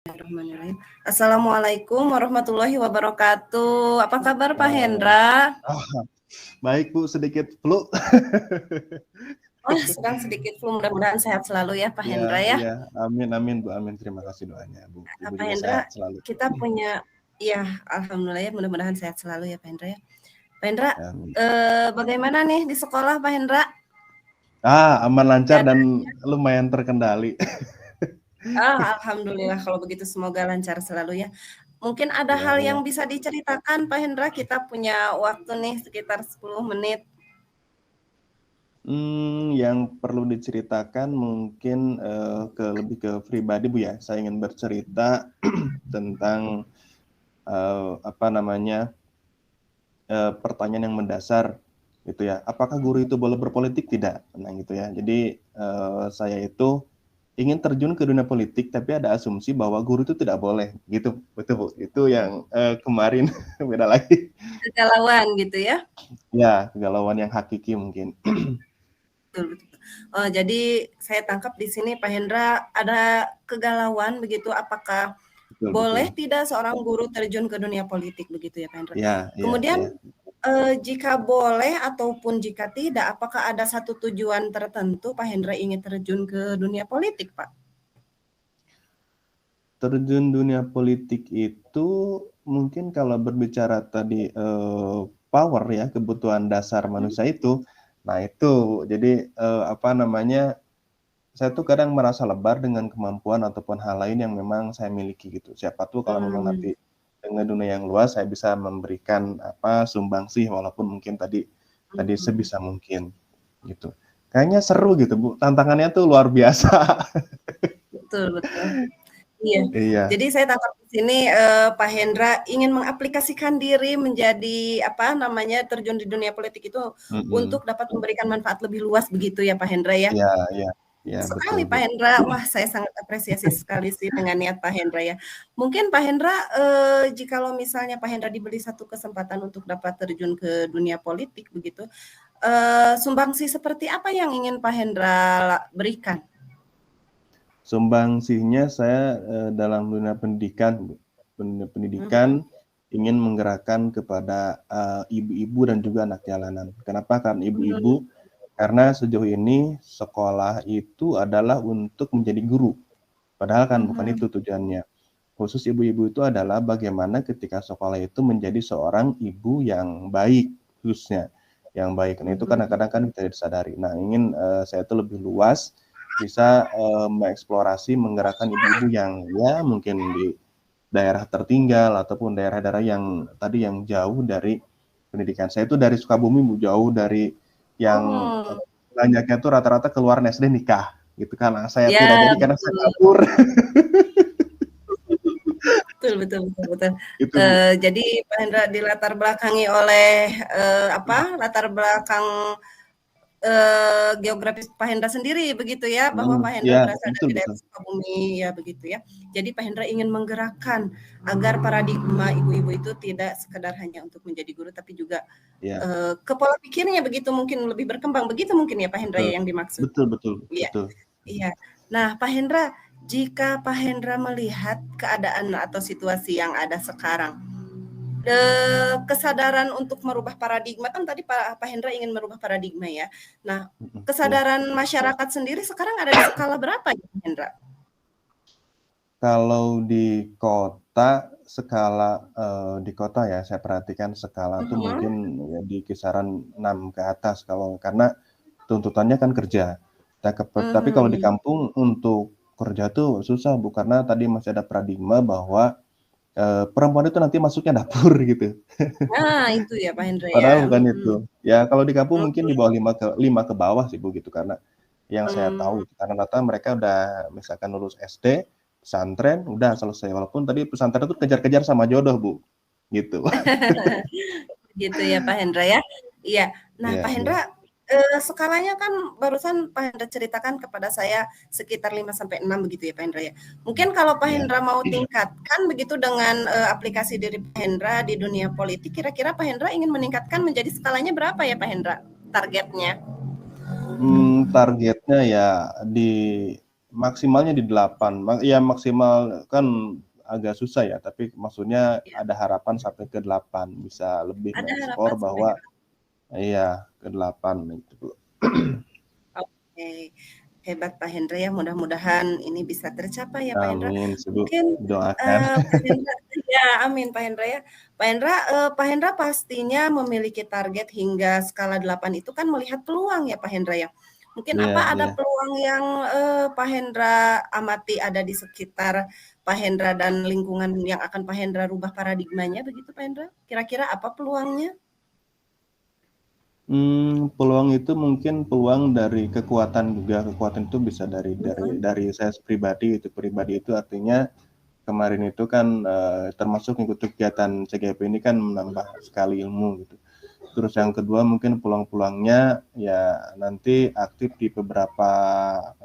Bismillahirrahmanirrahim. Assalamualaikum warahmatullahi wabarakatuh. Apa kabar Pak Hendra? Baik Bu, sedikit flu. Sedang sedikit flu, mudah-mudahan sehat selalu ya Pak Hendra ya. Iya, amin Bu, amin. Terima kasih doanya Bu. Ibu Pak juga Hendra, sehat selalu. kita punya, ya alhamdulillah ya, mudah-mudahan sehat selalu ya Pak Hendra ya. Pak Hendra, bagaimana nih di sekolah Pak Hendra? Aman lancar dan lumayan terkendali. Alhamdulillah kalau begitu, semoga lancar selalu ya. Mungkin ada hal yang bisa diceritakan Pak Hendra, kita punya waktu nih sekitar 10 menit. Yang perlu diceritakan mungkin lebih ke pribadi Bu ya. Saya ingin bercerita tentang pertanyaan yang mendasar gitu ya. Apakah guru itu boleh berpolitik? Tidak. Nah gitu ya. Jadi saya itu ingin terjun ke dunia politik, tapi ada asumsi bahwa guru itu tidak boleh, gitu, betul Bu. Itu yang kemarin beda lagi. Kegalauan gitu ya? Ya, kegalauan yang hakiki mungkin. Betul. Jadi saya tangkap di sini Pak Hendra ada kegalauan begitu, apakah boleh tidak seorang guru terjun ke dunia politik begitu ya Pak Hendra? Ya, kemudian jika boleh ataupun jika tidak, apakah ada satu tujuan tertentu Pak Hendra ingin terjun ke dunia politik, Pak? Terjun dunia politik itu mungkin kalau berbicara tadi power ya, kebutuhan dasar manusia itu. Nah itu, jadi saya tuh kadang merasa lebar dengan kemampuan ataupun hal lain yang memang saya miliki gitu. Siapa tuh kalau memang nanti dengan dunia yang luas saya bisa memberikan sumbangsih walaupun mungkin tadi sebisa mungkin gitu. Kayaknya seru gitu Bu, tantangannya tuh luar biasa. Betul. Iya. Jadi saya tangkap di sini Pak Hendra ingin mengaplikasikan diri menjadi terjun di dunia politik itu untuk dapat memberikan manfaat lebih luas begitu ya Pak Hendra ya. Iya, sekali betul, Pak Hendra, wah saya sangat apresiasi sekali sih dengan niat Pak Hendra ya. Mungkin Pak Hendra, jikalau misalnya Pak Hendra diberi satu kesempatan untuk dapat terjun ke dunia politik begitu, sumbangsi seperti apa yang ingin Pak Hendra berikan? Sumbangsinya saya dalam dunia pendidikan ingin menggerakkan kepada ibu-ibu dan juga anak jalanan. Kenapa? Karena ibu-ibu karena sejauh ini sekolah itu adalah untuk menjadi guru. Padahal kan bukan itu tujuannya. Khusus ibu-ibu itu adalah bagaimana ketika sekolah itu menjadi seorang ibu yang baik, khususnya yang baik. Nah itu kadang-kadang kan kita disadari. Nah ingin saya itu lebih luas bisa mengeksplorasi, menggerakkan ibu-ibu yang ya mungkin di daerah tertinggal ataupun daerah-daerah yang tadi yang jauh dari pendidikan. Saya itu dari Sukabumi Bu, jauh dari yang banyaknya tuh rata-rata keluar SD nikah gitu kan. Nah, saya tidak jadi karena saya kabur. Betul. Jadi Pak Hendra dilatar belakangi oleh latar belakang geografis Pak Hendra sendiri begitu ya, bahwa Pak Hendra berasal dari daerah Sukabumi ya begitu ya. Jadi Pak Hendra ingin menggerakkan agar paradigma ibu-ibu itu tidak sekedar hanya untuk menjadi guru, tapi juga ke pola pikirnya begitu mungkin lebih berkembang, begitu mungkin ya Pak Hendra yang dimaksud. Betul. Iya. Nah Pak Hendra, jika Pak Hendra melihat keadaan atau situasi yang ada sekarang, kesadaran untuk merubah paradigma, kan tadi Pak Hendra ingin merubah paradigma ya. Nah, kesadaran masyarakat sendiri sekarang ada di skala berapa ya Pak Hendra? Kalau di kota, di kota ya saya perhatikan skala itu mungkin ya, di kisaran 6 ke atas karena tuntutannya kan kerja. Tapi kalau di kampung untuk kerja tuh susah Bu, karena tadi masih ada paradigma bahwa perempuan itu nanti masuknya dapur gitu. Nah, itu ya Pak Hendra ya. Padahal bukan itu. Ya kalau di kampung mungkin di bawah 5 ke bawah sih Bu gitu, karena yang saya tahu karena rata mereka udah misalkan lulus SD, pesantren udah selesai. Walaupun tadi pesantren itu kejar-kejar sama jodoh Bu. Gitu. Gitu ya Pak Hendra ya. Iya. Nah, Pak Hendra skalanya kan barusan Pak Hendra ceritakan kepada saya sekitar 5-6 begitu ya Pak Hendra ya. Mungkin kalau Pak Hendra mau tingkatkan begitu dengan aplikasi diri Pak Hendra di dunia politik, kira-kira Pak Hendra ingin meningkatkan menjadi skalanya berapa ya Pak Hendra targetnya? Targetnya ya di Maksimalnya di 8. Ya maksimal kan agak susah ya, tapi maksudnya Ya, ada harapan sampai ke 8, bisa lebih ada mengekspor harapan sampai bahwa iya ke 8 itu. Oke, hebat Pak Hendra ya, mudah-mudahan ini bisa tercapai ya Pak Hendra. Amin, Mungkin, doakan. Pak Hendra ya amin Pak Hendra ya. Pak Hendra pastinya memiliki target hingga skala 8 itu kan melihat peluang ya Pak Hendra ya. Mungkin Iya, apa ada iya. peluang yang, Pak Hendra amati ada di sekitar Pak Hendra dan lingkungan yang akan Pak Hendra rubah paradigmanya begitu Pak Hendra? Kira-kira apa peluangnya? Peluang itu mungkin peluang dari kekuatan juga. Kekuatan itu bisa Mhm, dari saya pribadi. Itu pribadi itu artinya kemarin itu kan termasuk ikut kegiatan CGP ini kan menambah sekali ilmu gitu. Terus yang kedua mungkin peluang-peluangnya ya nanti aktif di beberapa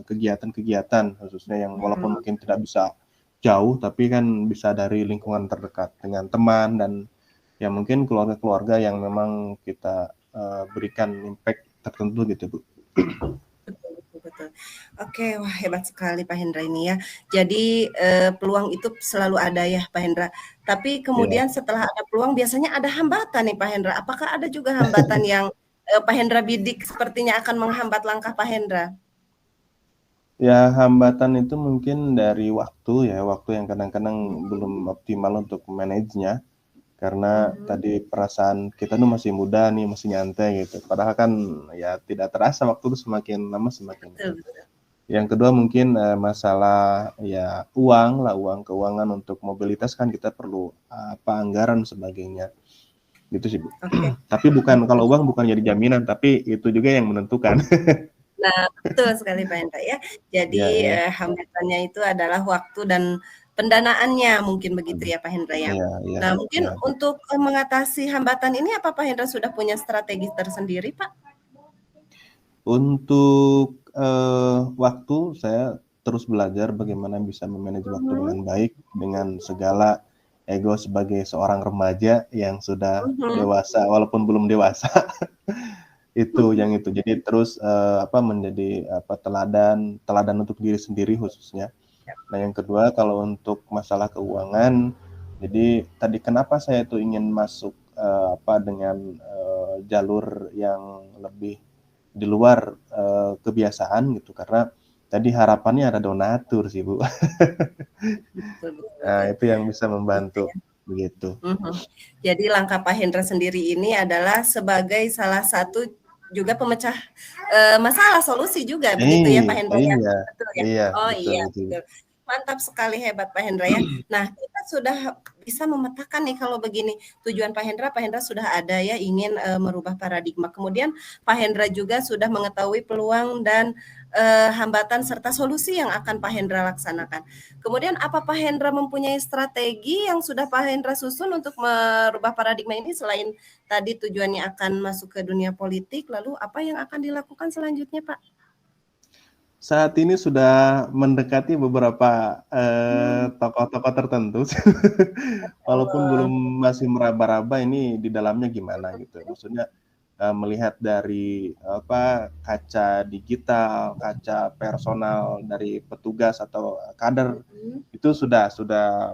kegiatan-kegiatan khususnya yang walaupun mhm. mungkin tidak bisa jauh tapi kan bisa dari lingkungan terdekat dengan teman dan ya mungkin keluarga-keluarga yang memang kita berikan impact tertentu gitu Bu. Betul betul betul. Oke, wah hebat sekali Pak Hendra ini ya. Jadi, peluang itu selalu ada ya Pak Hendra. Tapi Ya, kemudian setelah ada peluang biasanya ada hambatan nih Pak Hendra. Apakah ada juga hambatan yang, Pak Hendra bidik sepertinya akan menghambat langkah Pak Hendra? ya hambatan itu mungkin dari waktu ya, waktu yang kadang-kadang belum Mhm, optimal untuk manage-nya. Karena mhm. tadi perasaan kita tuh masih muda nih, masih nyantai gitu. Padahal kan ya tidak terasa waktu tuh semakin lama semakin Betul betul. yang kedua mungkin masalah ya uang lah, uang keuangan untuk mobilitas kan kita perlu apa anggaran sebagainya gitu sih Bu. Oke. Tapi bukan kalau uang bukan jadi jaminan, tapi itu juga yang menentukan. Nah, betul sekali Pak Hendra ya. Jadi, Iya, iya. hambatannya itu adalah waktu dan pendanaannya mungkin begitu ya Pak Hendra ya. Iya, iya, Nah mungkin iya. untuk, mengatasi hambatan ini apa Pak Hendra sudah punya strategi tersendiri Pak? Untuk waktu saya terus belajar bagaimana bisa memanage waktu dengan Mhm, baik dengan segala ego sebagai seorang remaja yang sudah mhm. dewasa walaupun belum dewasa. Itu yang itu. Jadi terus apa menjadi apa teladan untuk diri sendiri khususnya. Nah, yang kedua kalau untuk masalah keuangan, jadi tadi kenapa saya tuh ingin masuk apa dengan jalur yang lebih di luar kebiasaan gitu karena tadi harapannya ada donatur sih Bu. Betul betul Nah, betul. itu yang bisa Iya membantu ya. begitu. Mhm. Jadi langkah Pak Hendra sendiri ini adalah sebagai salah satu juga pemecah, masalah, solusi juga begitu ya Pak Hendra ya? Iya, Betul ya? iya, Oh betul iya, betul. betul. Mantap sekali, hebat Pak Hendra ya. Nah, kita sudah bisa memetakan nih kalau begini, tujuan Pak Hendra sudah ada ya ingin, merubah paradigma. Kemudian Pak Hendra juga sudah mengetahui peluang dan, hambatan serta solusi yang akan Pak Hendra laksanakan. Kemudian apa Pak Hendra mempunyai strategi yang sudah Pak Hendra susun untuk merubah paradigma ini selain tadi tujuannya akan masuk ke dunia politik, lalu apa yang akan dilakukan selanjutnya, Pak? Saat ini sudah mendekati beberapa Hmm, tokoh-tokoh tertentu. Walaupun Allah. masih meraba-raba ini di dalamnya gimana gitu. Maksudnya melihat dari apa kaca digital, kaca personal dari petugas atau kader Mhm. itu sudah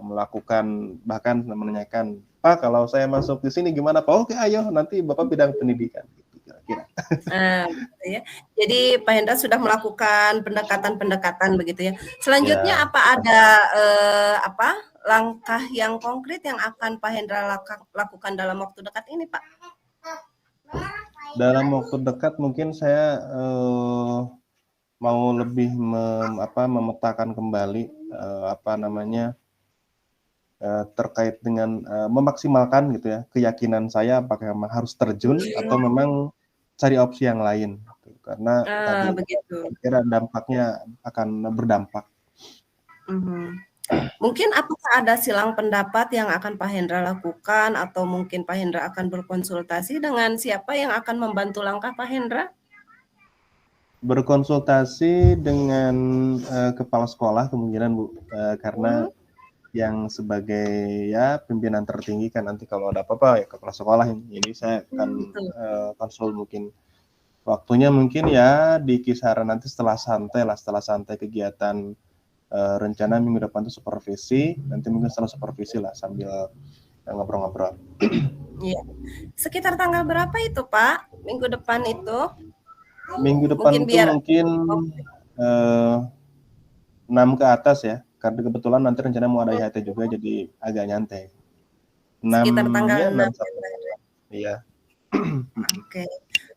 melakukan bahkan menanyakan, "Pak, kalau saya masuk di sini gimana, Pak?" "Oke, ayo nanti Bapak bidang pendidikan." Gitu kira-kira. Gitu ya. Jadi Pak Hendra sudah melakukan pendekatan-pendekatan begitu ya. Selanjutnya Ya, apa ada, apa, langkah yang konkret yang akan Pak Hendra lakukan dalam waktu dekat ini, Pak? dalam waktu dekat mungkin saya mau lebih memetakan kembali apa namanya terkait dengan memaksimalkan gitu ya keyakinan saya apakah memang harus terjun atau Mhm. memang cari opsi yang lain gitu. Karena tadi Begitu. saya kira dampaknya akan berdampak. Mhm. Mungkin apakah ada silang pendapat yang akan Pak Hendra lakukan atau mungkin Pak Hendra akan berkonsultasi dengan siapa yang akan membantu langkah Pak Hendra? Berkonsultasi dengan kepala sekolah kemungkinan Bu, karena Mhm, yang sebagai ya pimpinan tertinggi kan nanti kalau ada apa-apa ya kepala sekolah ini. Jadi saya akan betul. konsul mungkin Waktunya mungkin ya di kisaran nanti setelah santai kegiatan rencana minggu depan itu supervisi, nanti mungkin setelah supervisi lah sambil ngobrol-ngobrol. Iya. Sekitar tanggal berapa itu, Pak? Minggu depan itu? Minggu depan Mungkin itu biar mungkin 6 ke atas ya, karena kebetulan nanti rencana mau ada IHT juga, jadi agak nyantai. 6 sekitar tanggal ya, 6 6 sampai iya. Oke.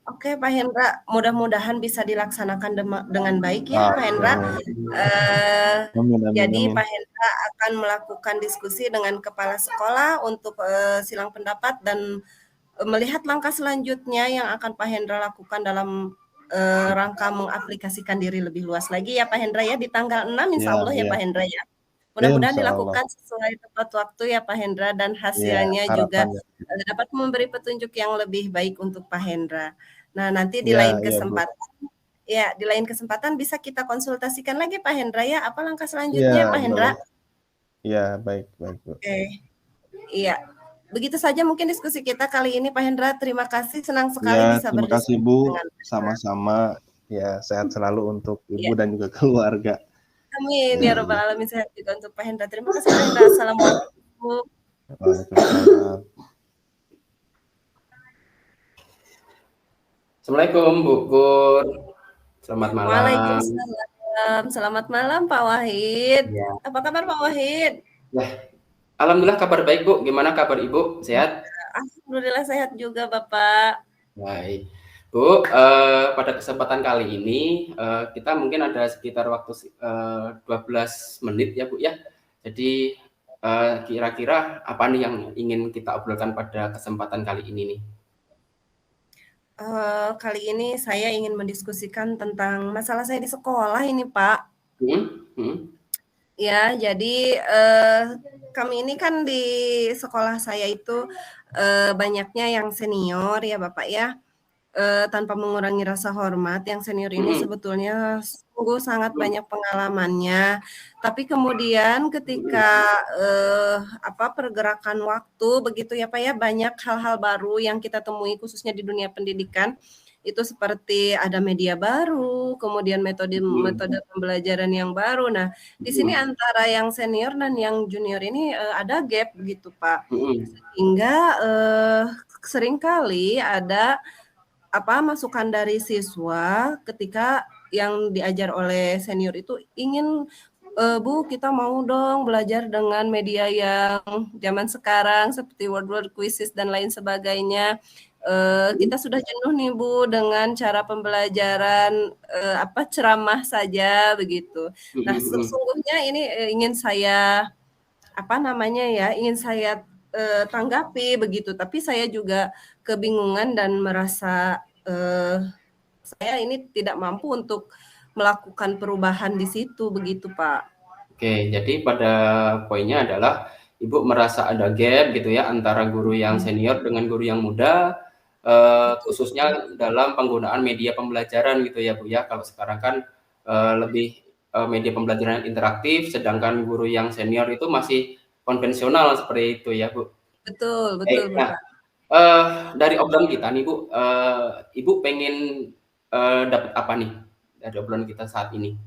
Oke, Pak Hendra, mudah-mudahan bisa dilaksanakan dengan baik ya, Pak Hendra. Jadi Amin. Pak Hendra akan melakukan diskusi dengan kepala sekolah untuk silang pendapat dan melihat langkah selanjutnya yang akan Pak Hendra lakukan dalam rangka mengaplikasikan diri lebih luas lagi ya Pak Hendra ya di tanggal 6 insya Allah ya Pak Hendra ya. Mudah-mudahan Insya Allah. dilakukan sesuai tepat waktu ya Pak Hendra dan Ya, hasilnya juga harapannya. dapat memberi petunjuk yang lebih baik untuk Pak Hendra. Nah, nanti di Ya, lain ya, Bu. kesempatan bisa kita konsultasikan lagi Pak Hendra ya, apa langkah selanjutnya Ya, Pak Hendra? boleh. Ya, baik, Bu. Oke. Iya. Begitu saja mungkin diskusi kita kali ini Pak Hendra. Terima kasih, senang sekali Ya, bisa terima kasih berdiskusi Bu. dengan Sama-sama. Ya, sehat selalu untuk Iya. Ibu dan juga keluarga. Amin ya rabbal alamin, sehat juga untuk Pak Hendra. Terima kasih Pak Hendra. Assalamualaikum. Waalaikumsalam. Assalamualaikum Bu Kur. Selamat malam. Waalaikumsalam. Selamat malam Pak Wahid. Ya. Apa kabar Pak Wahid? Ya. Alhamdulillah kabar baik Bu. Gimana kabar Ibu? Sehat? Alhamdulillah sehat juga Bapak. Baik. Bu, pada kesempatan kali ini kita mungkin ada sekitar waktu 12 menit ya Bu ya. Jadi kira-kira apa nih yang ingin kita obrolkan pada kesempatan kali ini nih? Kali ini saya ingin mendiskusikan tentang masalah saya di sekolah ini Pak. Ya, jadi kami ini kan di sekolah saya itu banyaknya yang senior ya Bapak ya. Tanpa mengurangi rasa hormat, yang senior ini sebetulnya sungguh sangat banyak pengalamannya. Tapi kemudian ketika pergerakan waktu begitu ya Pak ya, banyak hal-hal baru yang kita temui khususnya di dunia pendidikan. Itu seperti ada media baru, kemudian metode pembelajaran yang baru. Nah, di sini antara yang senior dan yang junior ini ada gap gitu Pak. Sehingga seringkali ada masukan dari siswa ketika yang diajar oleh senior itu ingin Bu, kita mau dong belajar dengan media yang zaman sekarang seperti word quizzes dan lain sebagainya. Kita sudah jenuh nih Bu dengan cara pembelajaran ceramah saja begitu. Nah, sesungguhnya ini ingin saya ingin saya tanggapi begitu. Tapi saya juga kebingungan dan merasa saya ini tidak mampu untuk melakukan perubahan di situ begitu Pak. Oke, jadi pada poinnya adalah Ibu merasa ada gap gitu ya antara guru yang senior dengan guru yang muda, khususnya dalam penggunaan media pembelajaran gitu ya Bu ya. Kalau sekarang kan lebih media pembelajaran interaktif, sedangkan guru yang senior itu masih konvensional seperti itu ya Bu. Betul Nah, dari obrolan kita nih Bu, Ibu pengen dapat apa nih dari obrolan kita saat ini?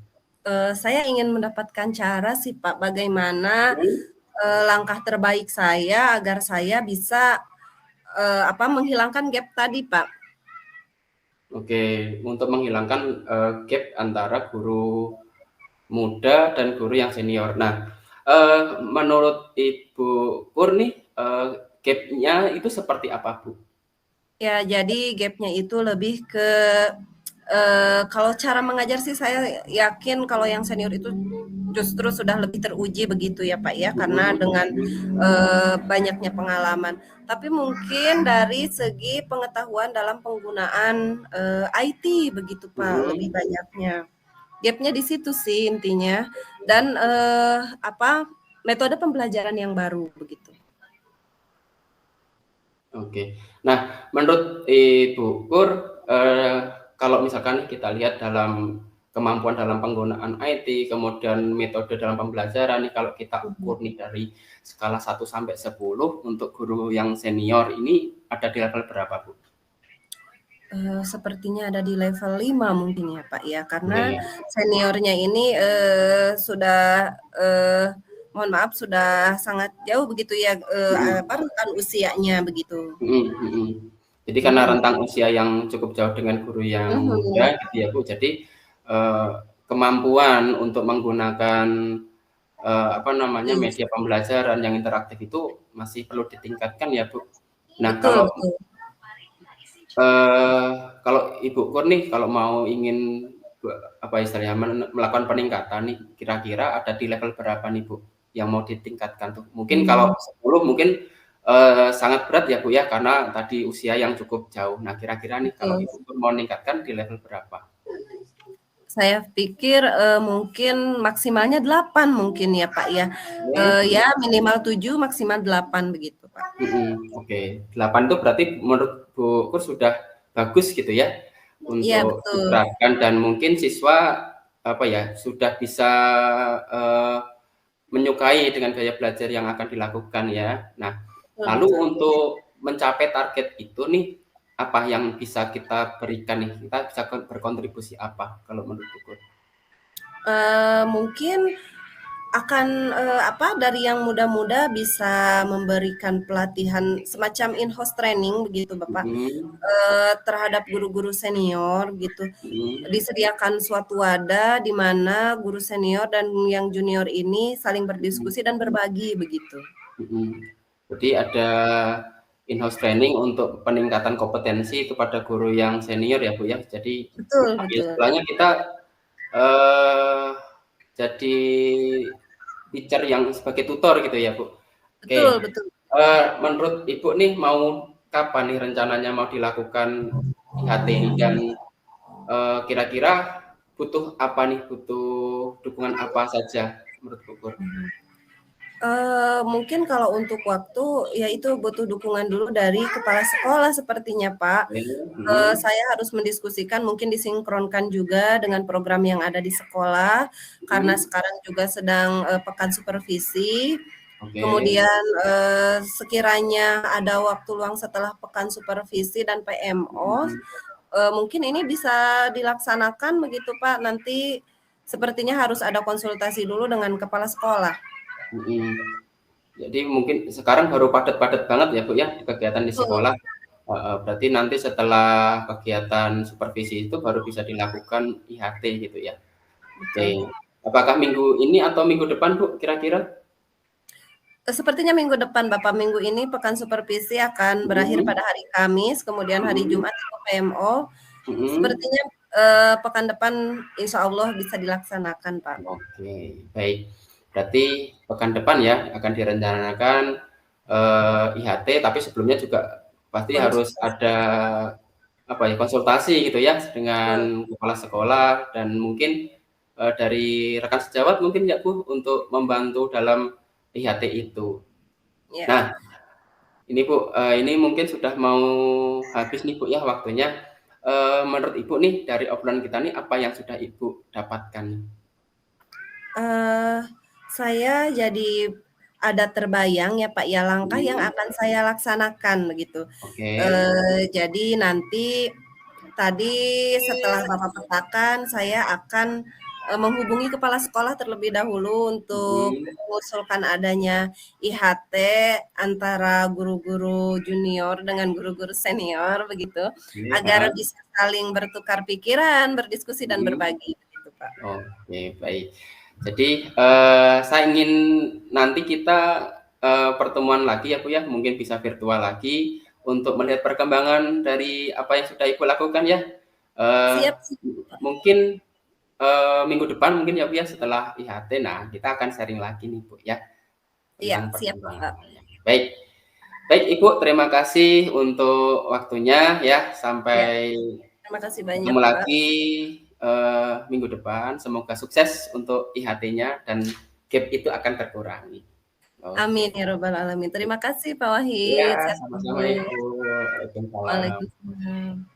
Saya ingin mendapatkan cara sih Pak, bagaimana langkah terbaik saya agar saya bisa menghilangkan gap tadi Pak. Oke, untuk menghilangkan gap antara guru muda dan guru yang senior. Nah, menurut Ibu Pur nih, gap-nya itu seperti apa Bu? Ya, jadi gap-nya itu lebih ke kalau cara mengajar sih saya yakin kalau yang senior itu justru sudah lebih teruji begitu ya Pak ya, karena dengan banyaknya pengalaman. Tapi mungkin dari segi pengetahuan dalam penggunaan IT begitu Pak, lebih banyaknya. Gap-nya di situ sih intinya. Dan metode pembelajaran yang baru begitu. Oke. Nah, menurut Ibu Pur, kalau misalkan kita lihat dalam kemampuan dalam penggunaan IT, kemudian metode dalam pembelajaran nih, kalau kita ukur nih dari skala 1 sampai 10 untuk guru yang senior ini ada di level berapa Bu? Sepertinya ada di level 5 mungkin ya Pak ya, karena Oke. seniornya ini sudah mohon maaf sudah sangat jauh begitu ya, rentan usianya begitu. Jadi karena rentang usia yang cukup jauh dengan guru yang muda gitu ya Bu, jadi kemampuan untuk menggunakan media pembelajaran yang interaktif itu masih perlu ditingkatkan ya Bu. Nah Betul. Kalau Ibu Kur nih, kalau mau ingin melakukan peningkatan nih, kira-kira ada di level berapa nih Bu yang mau ditingkatkan tuh? Mungkin kalau 10 mungkin sangat berat ya Bu ya, karena tadi usia yang cukup jauh. Nah kira-kira nih kalau Ibu Kur mau meningkatkan di level berapa? Saya pikir mungkin maksimalnya 8 mungkin ya Pak ya. Ya minimal 7 maksimal 8 begitu Pak. Oke, 8 itu berarti menurut Bu Kur sudah bagus gitu ya untuk diterapkan, dan mungkin siswa sudah bisa menyukai dengan gaya belajar yang akan dilakukan ya. Nah, lalu untuk mencapai target itu nih, apa yang bisa kita berikan nih? Kita bisa berkontribusi apa kalau menurut Bu Kur? Mungkin akan dari yang muda-muda bisa memberikan pelatihan semacam in-house training begitu Bapak, terhadap guru-guru senior gitu. Disediakan suatu wadah di mana guru senior dan yang junior ini saling berdiskusi dan berbagi begitu. Jadi ada in-house training untuk peningkatan kompetensi kepada guru yang senior ya Bu ya. Jadi istilahnya kita jadi teacher yang sebagai tutor gitu ya Bu. Betul. Menurut Ibu nih mau kapan nih rencananya mau dilakukan IHT ini, dan kira-kira butuh apa nih, butuh dukungan apa saja menurut Bu Kur? Mungkin kalau untuk waktu ya itu butuh dukungan dulu dari kepala sekolah sepertinya Pak. Saya harus mendiskusikan, mungkin disinkronkan juga dengan program yang ada di sekolah, karena sekarang juga sedang pekan supervisi. Kemudian sekiranya ada waktu luang setelah pekan supervisi dan PMO, mungkin ini bisa dilaksanakan begitu Pak. Nanti sepertinya harus ada konsultasi dulu dengan kepala sekolah. Jadi mungkin sekarang baru padat-padat banget ya Bu ya kegiatan di sekolah. Berarti nanti setelah kegiatan supervisi itu baru bisa dilakukan IHT gitu ya. Oke. Apakah minggu ini atau minggu depan Bu kira-kira? Sepertinya minggu depan Bapak. Minggu ini pekan supervisi akan berakhir pada hari Kamis, kemudian hari Jumat itu PMO. Sepertinya pekan depan insya Allah bisa dilaksanakan Pak. Oke, baik. Berarti pekan depan ya akan direncanakan IHT, tapi sebelumnya juga pasti harus ada konsultasi gitu ya dengan kepala sekolah, dan mungkin dari rekan sejawat mungkin ya Bu untuk membantu dalam IHT itu. Nah, ini Bu, ini mungkin sudah mau habis nih Bu ya waktunya. Menurut Ibu nih dari obrolan kita nih apa yang sudah Ibu dapatkan? Saya jadi ada terbayang ya Pak ya langkah yang akan saya laksanakan begitu. Jadi nanti tadi setelah Bapak petakan, saya akan menghubungi kepala sekolah terlebih dahulu untuk mengusulkan adanya IHT antara guru-guru junior dengan guru-guru senior begitu, agar bisa saling bertukar pikiran, berdiskusi dan berbagi begitu Pak. Oke, baik. Jadi saya ingin nanti kita pertemuan lagi ya Bu ya, mungkin bisa virtual lagi untuk melihat perkembangan dari apa yang sudah Ibu lakukan ya. Siap. Mungkin minggu depan mungkin ya Bu ya setelah IHT. Nah, kita akan sharing lagi nih Bu ya. Iya, siap Pak. Baik. Baik Ibu, terima kasih untuk waktunya ya. Sampai terima kasih banyak ketemu lagi minggu depan. Semoga sukses untuk IHT-nya dan gap itu akan terkurangi. Amin ya robbal alamin. Terima kasih Pak Wahid. Ya, sama-sama Ibu. Waalaikumsalam.